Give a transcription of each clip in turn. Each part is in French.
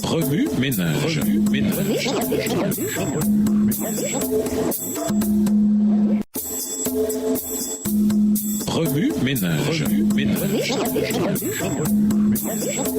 Remue ménage. Remue ménage.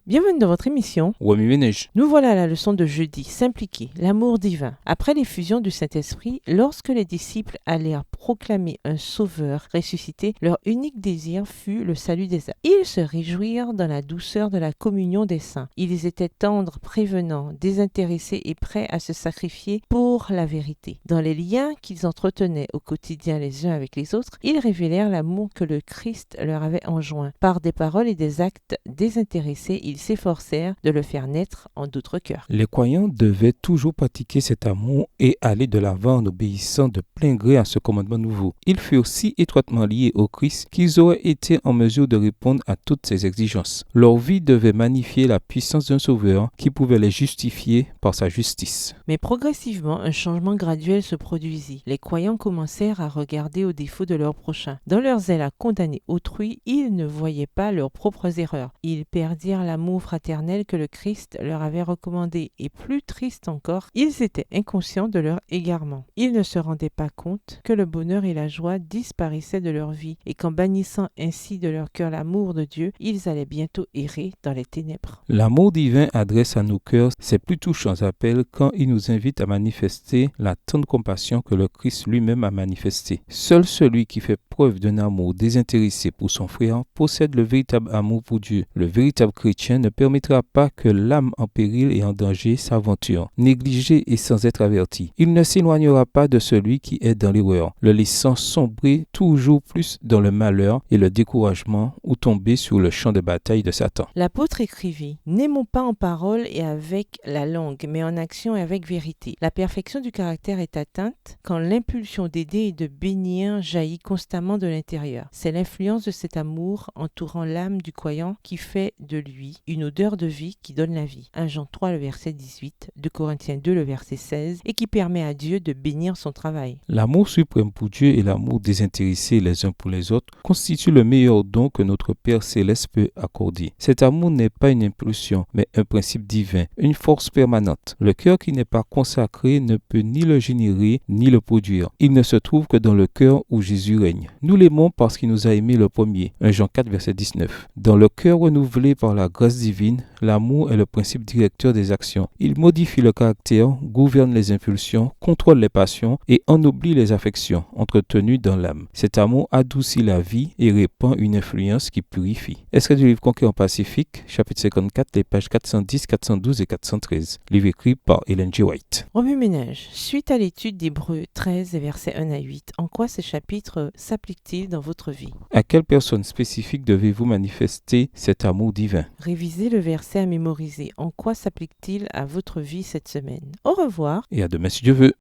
Bienvenue dans votre émission. Remue ménage. Nous voilà à la leçon de jeudi, s'impliquer, l'amour divin. Après l'effusion du Saint-Esprit, lorsque les disciples allèrent proclamer un sauveur ressuscité, leur unique désir fut le salut des âmes. Ils se réjouirent dans la douceur de la communion des saints. Ils étaient tendres, prévenants, désintéressés et prêts à se sacrifier pour la vérité. Dans les liens qu'ils entretenaient au quotidien les uns avec les autres, ils révélèrent l'amour que le Christ leur avait enjoint. Par des paroles et des actes désintéressés, ils s'efforcèrent de le faire naître en d'autres cœurs. Les croyants devaient toujours pratiquer cet amour et aller de l'avant en obéissant de plein gré à ce commandement nouveau. Ils furent si étroitement liés au Christ qu'ils auraient été en mesure de répondre à toutes ses exigences. Leur vie devait magnifier la puissance d'un sauveur qui pouvait les justifier par sa justice. Mais progressivement, un changement graduel se produisit. Les croyants commencèrent à regarder aux défauts de leur prochain. Dans leur zèle à condamner autrui, ils ne voyaient pas leurs propres erreurs. Ils perdirent l'amour fraternel que le Christ leur avait recommandé et plus triste encore, ils étaient inconscients de leur égarement. Ils ne se rendaient pas compte que le bonheur et la joie disparaissaient de leur vie et qu'en bannissant ainsi de leur cœur l'amour de Dieu, ils allaient bientôt errer dans les ténèbres. L'amour divin adresse à nos cœurs ses plus touchants appels quand il nous invite à manifester la tendre compassion que le Christ lui-même a manifestée. Seul celui qui fait preuve d'un amour désintéressé pour son frère possède le véritable amour pour Dieu. Le véritable chrétien ne permettra pas que l'âme en péril et en danger s'aventure, négligée et sans être averti. Il ne s'éloignera pas de celui qui est dans l'erreur, le laissant sombrer toujours plus dans le malheur et le découragement ou tomber sur le champ de bataille de Satan. L'apôtre écrivit « N'aimons pas en parole et avec la langue, mais en action et avec vérité. La perfection du caractère est atteinte quand l'impulsion d'aider et de bénir jaillit constamment de l'intérieur. C'est l'influence de cet amour entourant l'âme du croyant qui fait de lui une odeur de vie qui donne la vie. 1 Jean 3, le verset 18, 2 Corinthiens 2, le verset 16, et qui permet à Dieu de bénir son travail. L'amour suprême pour Dieu et l'amour désintéressé les uns pour les autres constituent le meilleur don que notre Père Céleste peut accorder. Cet amour n'est pas une impulsion, mais un principe divin, une force permanente. Le cœur qui n'est pas consacré ne peut ni le générer, ni le produire. Il ne se trouve que dans le cœur où Jésus règne. Nous l'aimons parce qu'il nous a aimés le premier. 1 Jean 4, verset 19. Dans le cœur renouvelé par la grâce divine, l'amour est le principe directeur des actions. Il modifie le caractère, gouverne les impulsions, contrôle les passions et ennoblit les affections entretenues dans l'âme. Cet amour adoucit la vie et répand une influence qui purifie. Extrait du livre Conquérant Pacifique, chapitre 54, les pages 410, 412 et 413. Livre écrit par Ellen G. White. Remue ménage. Suite à l'étude d'Hébreux 13, versets 1 à 8, en quoi ce chapitre s'applique-t-il dans votre vie? À quelle personne spécifique devez-vous manifester cet amour divin? Révisez le verset à mémoriser. En quoi s'applique-t-il à votre vie cette semaine? Au revoir. Et à demain si Dieu veut.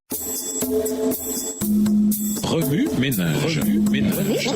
Remue ménage. Remue ménage.